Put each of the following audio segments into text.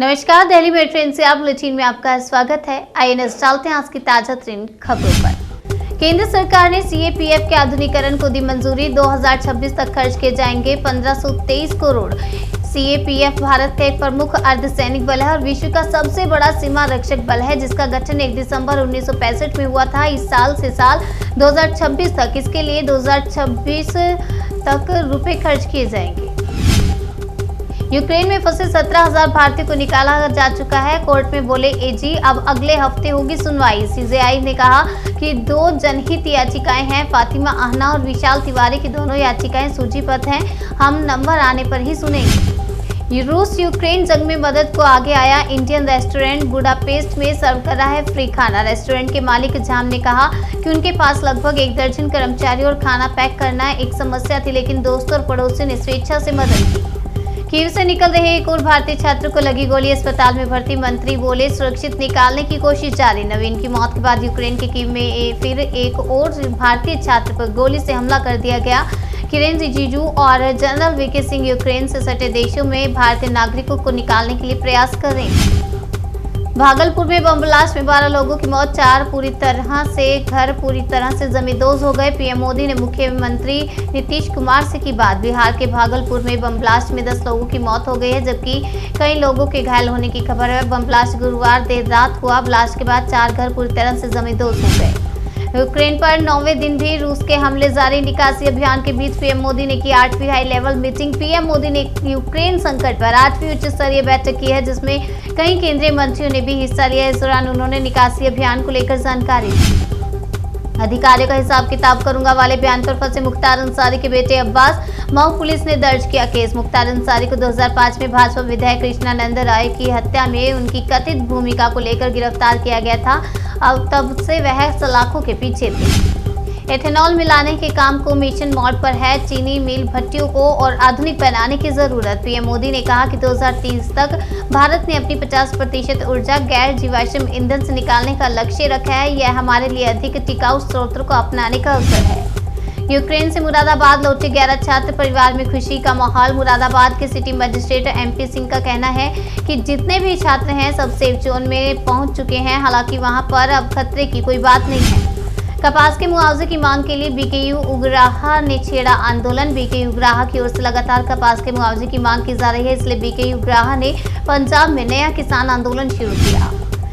नमस्कार, Delhi metro NCR bulletin में आपका स्वागत है। आइए नजर डालते हैं आज की ताजा तरीन खबरों पर। केंद्र सरकार ने सीएपीएफ के आधुनिकीकरण को दी मंजूरी। 2026 तक खर्च किए जाएंगे 1523 करोड़। सीएपीएफ भारत का एक प्रमुख अर्धसैनिक बल है और विश्व का सबसे बड़ा सीमा रक्षक बल है, जिसका गठन 1 दिसंबर 1965 में हुआ था। इस साल से साल 2026 तक इसके लिए 2026 तक रुपए खर्च किए जाएंगे। यूक्रेन में फंसे 17,000 भारतीयों को निकाला जा चुका है। कोर्ट में बोले एजी, अब अगले हफ्ते होगी सुनवाई। सीजेआई ने कहा कि 2 जनहित याचिकाएं हैं। फातिमा आहना और विशाल तिवारी की दोनों याचिकाएं सूचीबद्ध हैं। हम नंबर आने पर ही सुनेंगे। रूस यूक्रेन जंग में मदद को आगे आया। इंडियन रेस्टोरेंट बुडापेस्ट में सर्व कर रहा है फ्री खाना। रेस्टोरेंट के मालिक जाम ने कहा कि उनके पास लगभग 1 दर्जन कर्मचारी और खाना पैक करना एक समस्या थी, लेकिन दोस्तों और पड़ोसियों ने स्वेच्छा से मदद की। कीव से निकल रहे एक और भारतीय छात्र को लगी गोली, अस्पताल में भर्ती। मंत्री बोले सुरक्षित निकालने की कोशिश जारी। नवीन की मौत के बाद यूक्रेन के कीव में फिर एक और भारतीय छात्र पर गोली से हमला कर दिया गया। किरेन रिजिजू और जनरल वीके सिंह यूक्रेन से सटे देशों में भारतीय नागरिकों को निकालने के लिए प्रयास कर रहे हैं। भागलपुर में बम ब्लास्ट में 12 लोगों की मौत, 4 घर पूरी तरह से जमींदोज हो गए। पीएम मोदी ने मुख्यमंत्री नीतीश कुमार से की बात। बिहार के भागलपुर में बम ब्लास्ट में 10 लोगों की मौत हो गई है, जबकि कई लोगों के घायल होने की खबर है। बम ब्लास्ट गुरुवार देर रात हुआ। ब्लास्ट के बाद 4 घर पूरी तरह से जमींदोज हो गए। यूक्रेन पर 9वें दिन भी रूस के हमले जारी। निकासी अभियान के बीच पीएम मोदी ने की 8वीं high level meeting. PM Modi ने यूक्रेन संकट पर 8वीं उच्च स्तरीय बैठक की है, जिसमें कई केंद्रीय मंत्रियों ने भी हिस्सा लिया। इस दौरान उन्होंने निकासी अभियान को लेकर जानकारी दी। अधिकारियों का हिसाब किताब करूंगा वाले बयान पर फंसे मुख्तार अंसारी के बेटे अब्बास। मऊ पुलिस ने दर्ज किया केस। मुख्तार अंसारी को 2005 में भाजपा विधायक कृष्णानंद राय की हत्या में उनकी कथित भूमिका को लेकर गिरफ्तार किया गया था। अब तब से वह सलाखों के पीछे थे। एथेनॉल मिलाने के काम को मिशन मोड पर है। चीनी मिल भट्टियों को और आधुनिक बनाने की जरूरत। पीएम मोदी ने कहा कि 2030 तक भारत ने अपनी 50% ऊर्जा गैर जीवाश्म ईंधन से निकालने का लक्ष्य रखा है। यह हमारे लिए अधिक टिकाऊ स्रोतों को अपनाने का अवसर है। यूक्रेन से मुरादाबाद लौटे 11 छात्र, परिवार में खुशी का माहौल। मुरादाबाद के सिटी मजिस्ट्रेट एमपी सिंह का कहना है कि जितने भी छात्र हैं सब सेफ जोन में पहुंच चुके हैं। हालांकि वहां पर अब खतरे की कोई बात नहीं है। कपास के मुआवजे की मांग के लिए बीकेयू उग्राहा ने छेड़ा आंदोलन। बीकेयू उग्राहा की ओर से लगातार कपास के मुआवजे की मांग की जा रही है, इसलिए बीकेयू उग्राहा ने पंजाब में नया किसान आंदोलन शुरू किया।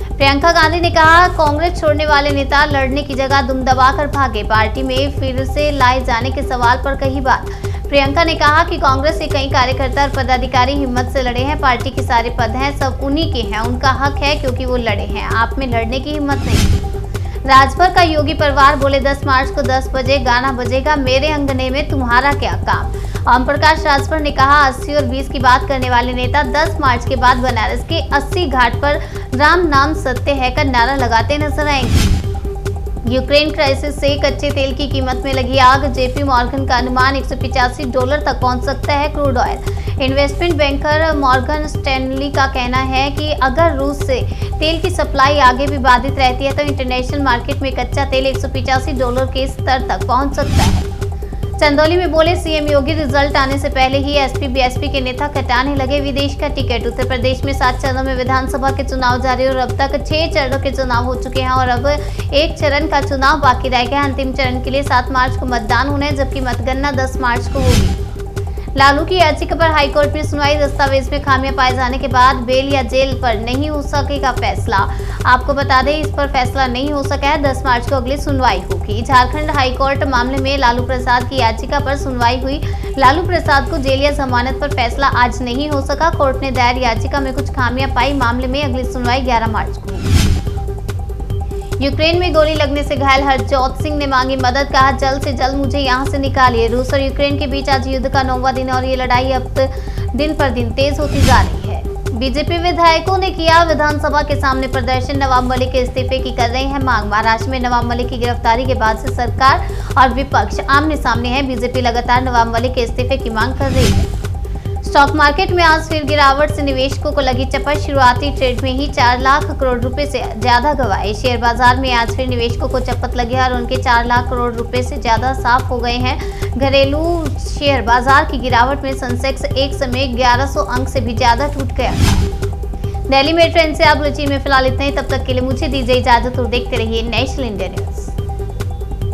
प्रियंका गांधी ने कहा कांग्रेस छोड़ने वाले नेता लड़ने की जगह दुम दबाकर भागे। पार्टी में फिर से लाए जाने के सवाल पर कही बात। प्रियंका ने कहा कि कांग्रेस के कई कार्यकर्ता और पदाधिकारी हिम्मत से लड़े हैं। पार्टी के सारे पद हैं सब उन्हीं के हैं, उनका हक है क्योंकि वो लड़े हैं। आप में लड़ने की हिम्मत नहीं। राजभर का योगी परिवार बोले 10 मार्च को 10 बजे गाना बजेगा, मेरे अंगने में तुम्हारा क्या काम। ओम प्रकाश राजभर ने कहा 80 और 20 की बात करने वाले नेता 10 मार्च के बाद बनारस के 80 घाट पर राम नाम सत्य है का नारा लगाते नजर आएंगे। यूक्रेन क्राइसिस से कच्चे तेल की कीमत में लगी आग। जेपी मॉर्गन का अनुमान $185 तक पहुंच सकता है crude oil. Investment banker Morgan Stanley का कहना है कि अगर रूस से तेल की सप्लाई आगे भी बाधित रहती है तो इंटरनेशनल मार्केट में कच्चा तेल $185 के स्तर तक पहुंच सकता है। चंदौली में बोले सीएम योगी, रिजल्ट आने से पहले ही एसपी बीएसपी के नेता कटाने लगे विदेश का टिकट। उत्तर प्रदेश में 7 चरणों में विधानसभा के चुनाव जारी और अब तक 6 चरणों के चुनाव हो चुके हैं और अब 1 चरण का चुनाव बाकी रह गया। अंतिम चरण के लिए 7 मार्च को मतदान होना है, जबकि मतगणना 10 मार्च को होगी। लालू की याचिका पर हाईकोर्ट में सुनवाई। दस्तावेज में खामियां पाए जाने के बाद बेल या जेल पर नहीं हो सकेगा फैसला। आपको बता दें इस पर फैसला नहीं हो सका है। 10 मार्च को अगली सुनवाई होगी। झारखंड हाईकोर्ट मामले में लालू प्रसाद की याचिका पर सुनवाई हुई। लालू प्रसाद को जेल या जमानत पर फैसला आज नहीं हो सका। कोर्ट ने दायर याचिका में कुछ खामियां पाई। मामले में अगली सुनवाई 11 मार्च को होगी। यूक्रेन में गोली लगने से घायल हरजोत सिंह ने मांगी मदद। कहा जल्द से जल्द मुझे यहां से निकालिए। रूस और यूक्रेन के बीच आज युद्ध का 9वां दिन और ये लड़ाई अब दिन पर दिन तेज होती जा रही है। बीजेपी विधायकों ने किया विधानसभा के सामने प्रदर्शन। नवाब मलिक के इस्तीफे की कर रहे हैं मांग। महाराष्ट्र में नवाब मलिक की गिरफ्तारी के बाद से सरकार और विपक्ष आमने सामने है। बीजेपी लगातार नवाब मलिक के इस्तीफे की मांग कर रही है। स्टॉक मार्केट में आज फिर गिरावट से निवेशकों को लगी चपत। शुरुआती ट्रेड में ही 4 लाख करोड़ रुपए से ज्यादा गंवाए। शेयर बाजार में आज फिर निवेशकों को चपत लगी और उनके 4 लाख करोड़ रुपए से ज्यादा साफ हो गए हैं। घरेलू शेयर बाजार की गिरावट में सेंसेक्स एक समय 1100 अंक से भी ज्यादा टूट गया था। दिल्ली मेट्रो एनसीआर बुलेटिन में फिलहाल इतना ही। तब तक के लिए मुझे दीजिए इजाजत और देखते रहिए नेशनल इंडिया न्यूज।